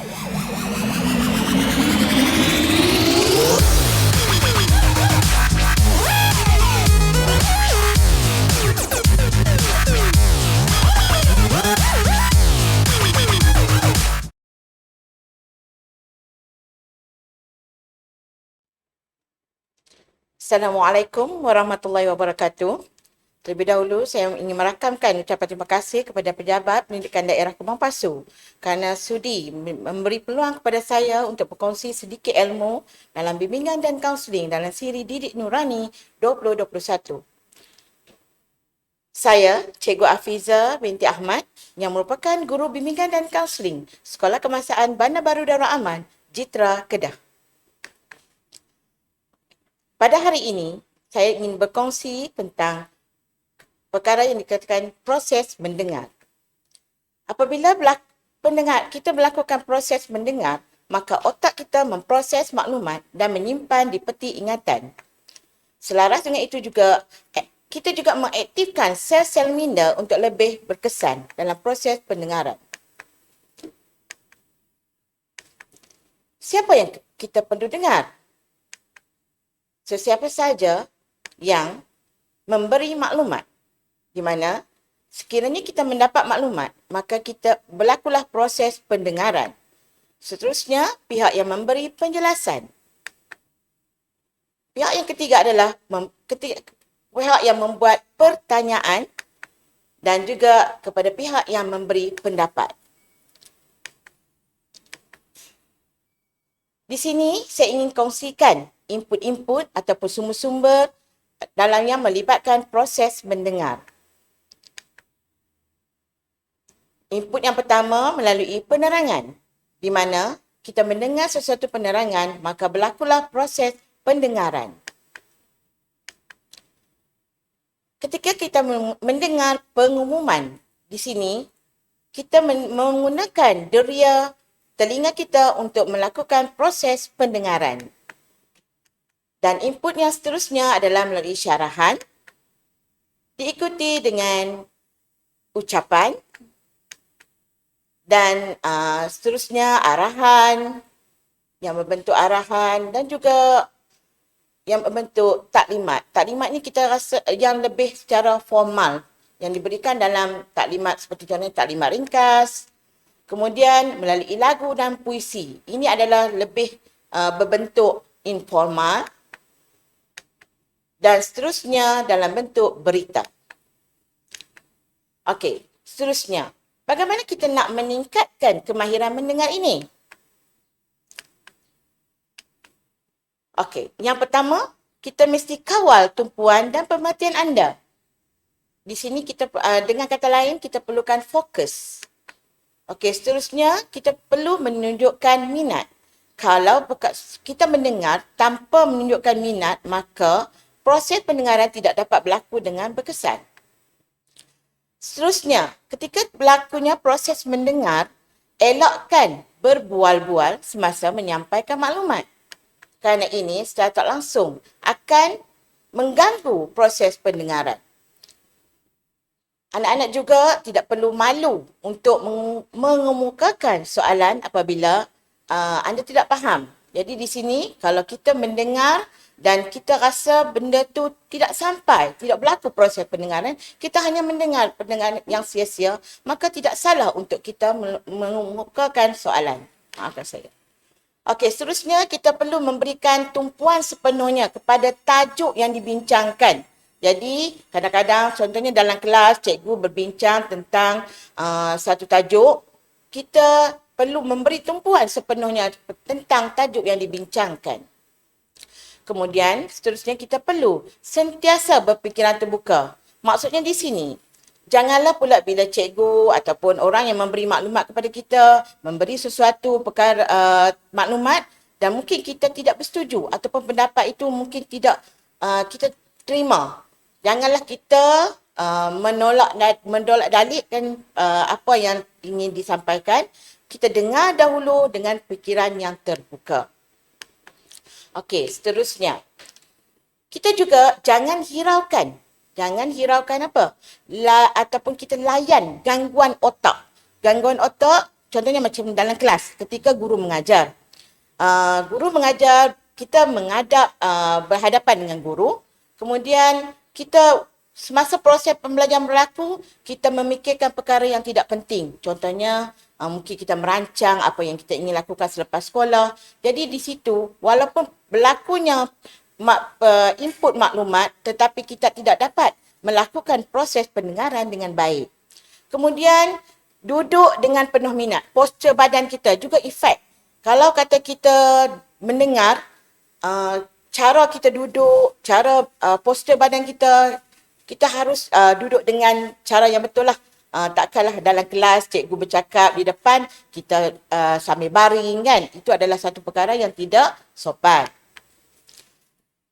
Assalamualaikum warahmatullahi wabarakatuh. Terlebih dahulu, saya ingin merakamkan ucapan terima kasih kepada Pejabat Pendidikan Daerah Kembang Pasu kerana sudi memberi peluang kepada saya untuk berkongsi sedikit ilmu dalam bimbingan dan kaunseling dalam siri Didik Nurani 2021. Saya, Cikgu Afiza binti Ahmad yang merupakan guru bimbingan dan kaunseling Sekolah Kebangsaan Bandar Baru Darul Aman, Jitra, Kedah. Pada hari ini, saya ingin berkongsi tentang perkara yang dikatakan proses mendengar. Apabila kita melakukan proses mendengar, maka otak kita memproses maklumat dan menyimpan di peti ingatan. Selaras dengan itu juga, kita juga mengaktifkan sel-sel minda untuk lebih berkesan dalam proses pendengaran. Siapa yang kita perlu dengar? Sesiapa saja yang memberi maklumat, di mana sekiranya kita mendapat maklumat, maka kita berlakulah proses pendengaran. Seterusnya, pihak yang memberi penjelasan. Pihak yang ketiga adalah pihak yang membuat pertanyaan dan juga kepada pihak yang memberi pendapat. Di sini saya ingin kongsikan input-input ataupun sumber-sumber dalam yang melibatkan proses mendengar. Input yang pertama melalui penerangan, di mana kita mendengar sesuatu penerangan, maka berlakulah proses pendengaran. Ketika kita mendengar pengumuman, di sini kita menggunakan deria telinga kita untuk melakukan proses pendengaran. Dan input yang seterusnya adalah melalui syarahan, diikuti dengan ucapan, dan seterusnya arahan, yang membentuk arahan dan juga yang membentuk taklimat. Taklimat ni kita rasa yang lebih secara formal, yang diberikan dalam taklimat seperti contohnya taklimat ringkas, kemudian melalui lagu dan puisi. Ini adalah lebih berbentuk informal. Dan seterusnya dalam bentuk berita. Okey, seterusnya. Bagaimana kita nak meningkatkan kemahiran mendengar ini? Okey, yang pertama, kita mesti kawal tumpuan dan pemerhatian anda. Di sini kita dengan kata lain, kita perlukan fokus. Okey, seterusnya kita perlu menunjukkan minat. Kalau kita mendengar tanpa menunjukkan minat, maka proses pendengaran tidak dapat berlaku dengan berkesan. Seterusnya, ketika berlakunya proses mendengar, elakkan berbual-bual semasa menyampaikan maklumat. Kerana ini secara tak langsung akan mengganggu proses pendengaran. Anak-anak juga tidak perlu malu untuk mengemukakan soalan apabila anda tidak faham. Jadi di sini kalau kita mendengar dan kita rasa benda tu tidak sampai, tidak berlaku proses pendengaran, kita hanya mendengar pendengaran yang sia-sia, maka tidak salah untuk kita mengemukakan soalan. Maafkan saya. Okey, seterusnya kita perlu memberikan tumpuan sepenuhnya kepada tajuk yang dibincangkan. Jadi, kadang-kadang contohnya dalam kelas, cikgu berbincang tentang satu tajuk, kita perlu memberi tumpuan sepenuhnya tentang tajuk yang dibincangkan. Kemudian, seterusnya kita perlu sentiasa berfikiran terbuka. Maksudnya di sini, janganlah pula bila cikgu ataupun orang yang memberi maklumat kepada kita, memberi sesuatu perkara maklumat dan mungkin kita tidak bersetuju ataupun pendapat itu mungkin tidak kita terima. Janganlah kita menolak dalil dan apa yang ingin disampaikan. Kita dengar dahulu dengan fikiran yang terbuka. Okey, seterusnya. Kita juga jangan hiraukan. Jangan hiraukan apa? Ataupun kita layan gangguan otak. Gangguan otak contohnya macam dalam kelas ketika guru mengajar. Guru mengajar, kita menghadap berhadapan dengan guru. Kemudian kita semasa proses pembelajaran berlaku, kita memikirkan perkara yang tidak penting. Contohnya mungkin kita merancang apa yang kita ingin lakukan selepas sekolah. Jadi di situ walaupun berlakunya input maklumat, tetapi kita tidak dapat melakukan proses pendengaran dengan baik. Kemudian duduk dengan penuh minat. Postur badan kita juga efek. Kalau kata kita mendengar, cara kita duduk, cara postur badan kita, kita harus duduk dengan cara yang betul lah. Takkanlah dalam kelas cikgu bercakap di depan, kita sambil baring kan. Itu adalah satu perkara yang tidak sopan.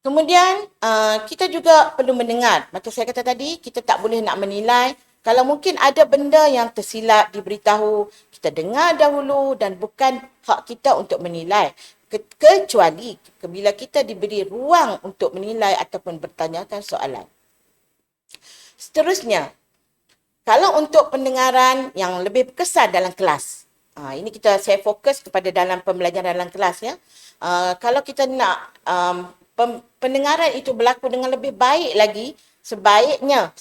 Kemudian kita juga perlu mendengar. Macam saya kata tadi, kita tak boleh nak menilai. Kalau mungkin ada benda yang tersilap diberitahu, kita dengar dahulu dan bukan hak kita untuk menilai. Kecuali bila kita diberi ruang untuk menilai ataupun bertanyakan soalan. Seterusnya, kalau untuk pendengaran yang lebih berkesan dalam kelas, ini saya fokus kepada dalam pembelajaran dalam kelas ya. Kalau kita nak pendengaran itu berlaku dengan lebih baik lagi, sebaiknya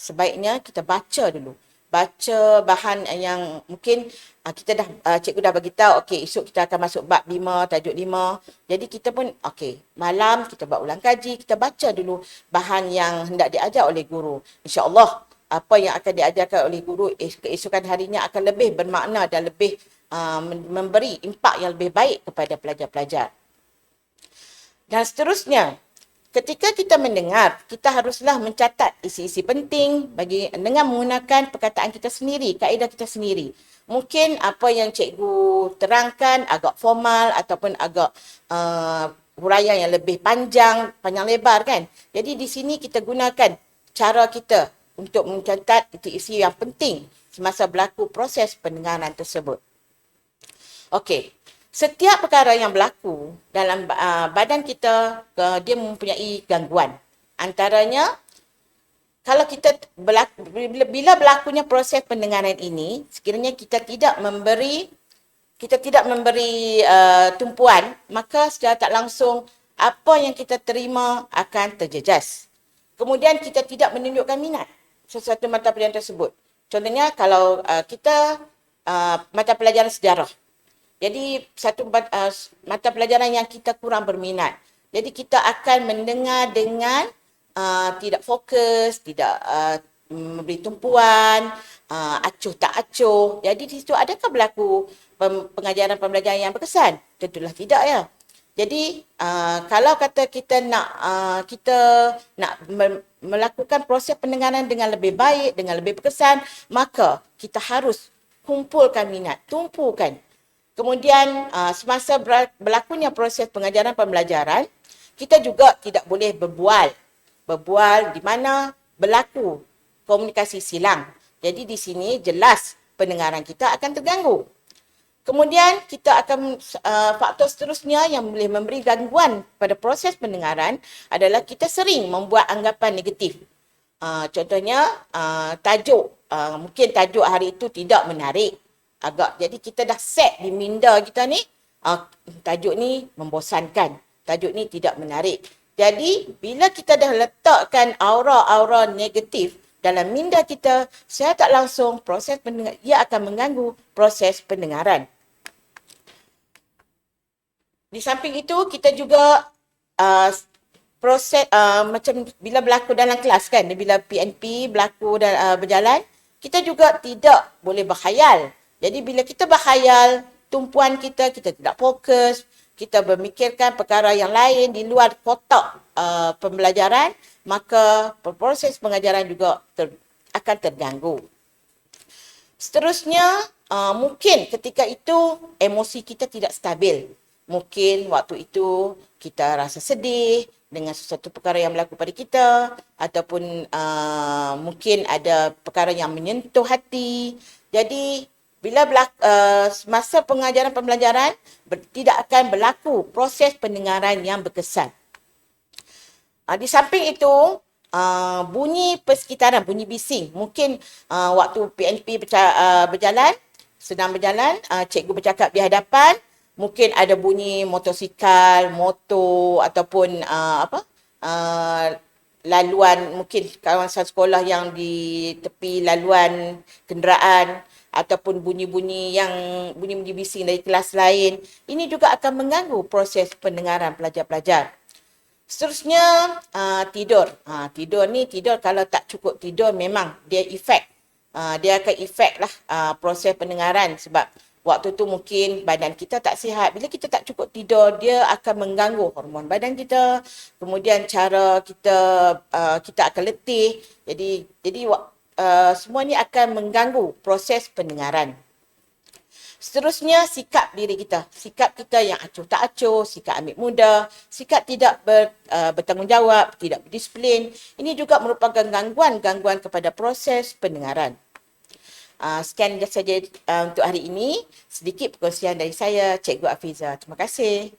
kita baca dulu. Baca bahan yang mungkin kita cikgu dah bagi tahu, okey, esok kita akan masuk bab 5, tajuk 5. Jadi kita pun okey, malam kita buat ulang kaji, kita baca dulu bahan yang hendak diajar oleh guru. Insya-Allah apa yang akan diajarkan oleh guru keesokan harinya akan lebih bermakna dan lebih memberi impak yang lebih baik kepada pelajar-pelajar. Dan seterusnya, ketika kita mendengar, kita haruslah mencatat isi-isi penting dengan menggunakan perkataan kita sendiri, kaedah kita sendiri. Mungkin apa yang cikgu terangkan agak formal ataupun agak huraian yang lebih panjang lebar kan. Jadi di sini kita gunakan cara kita untuk mencatat isi-isi yang penting semasa berlaku proses pendengaran tersebut. Okey. Setiap perkara yang berlaku dalam badan kita, dia mempunyai gangguan. Antaranya, kalau bila berlakunya proses pendengaran ini, sekiranya kita tidak memberi tumpuan, maka secara tak langsung apa yang kita terima akan terjejas. Kemudian kita tidak menunjukkan minat sesuatu mata pelajaran tersebut. Contohnya kalau kita mata pelajaran sejarah. Jadi satu mata pelajaran yang kita kurang berminat. Jadi kita akan mendengar dengan tidak fokus, tidak memberi tumpuan, acuh tak acuh. Jadi di situ adakah berlaku pengajaran pembelajaran yang berkesan? Tentulah tidak ya. Jadi kalau kata kita nak melakukan proses pendengaran dengan lebih baik, dengan lebih berkesan, maka kita harus kumpulkan minat, tumpukan. Kemudian semasa berlakunya proses pengajaran pembelajaran, kita juga tidak boleh berbual. Berbual di mana berlaku komunikasi silang. Jadi di sini jelas pendengaran kita akan terganggu. Kemudian kita akan faktor seterusnya yang boleh memberi gangguan pada proses pendengaran adalah kita sering membuat anggapan negatif. Contohnya tajuk, mungkin tajuk hari itu tidak menarik. Jadi kita dah set di minda kita ni, tajuk ni membosankan, tajuk ni tidak menarik. Jadi bila kita dah letakkan aura-aura negatif dalam minda kita, secara tak langsung proses pendengaran, ia akan mengganggu proses pendengaran. Di samping itu kita juga proses macam bila berlaku dalam kelas kan, bila PNP berlaku dan berjalan, kita juga tidak boleh berkhayal. Jadi bila kita berkhayal, tumpuan kita tidak fokus, kita memikirkan perkara yang lain di luar kotak pembelajaran, maka proses pengajaran juga akan terganggu. Seterusnya, mungkin ketika itu emosi kita tidak stabil. Mungkin waktu itu kita rasa sedih dengan sesuatu perkara yang berlaku pada kita, ataupun mungkin ada perkara yang menyentuh hati. Jadi bila masa pengajaran pembelajaran tidak akan berlaku proses pendengaran yang berkesan. Di samping itu, bunyi persekitaran, bunyi bising. Mungkin waktu PNP berjalan, sedang berjalan, cikgu bercakap di hadapan, mungkin ada bunyi motosikal, motor ataupun laluan, mungkin kawasan sekolah yang di tepi laluan kenderaan ataupun bunyi-bunyi bising dari kelas lain. Ini juga akan mengganggu proses pendengaran pelajar-pelajar. Seterusnya, tidur. Tidur kalau tak cukup tidur memang dia efek. Dia akan efek lah proses pendengaran sebab waktu tu mungkin badan kita tak sihat. Bila kita tak cukup tidur, dia akan mengganggu hormon badan kita. Kemudian cara kita akan letih. Jadi semua ni akan mengganggu proses pendengaran. Seterusnya, sikap diri kita. Sikap kita yang acuh tak acuh, sikap ambil mudah, sikap tidak bertanggungjawab, tidak berdisiplin. Ini juga merupakan gangguan kepada proses pendengaran. Sekian saja untuk hari ini. Sedikit perkongsian dari saya, Cikgu Afiza. Terima kasih.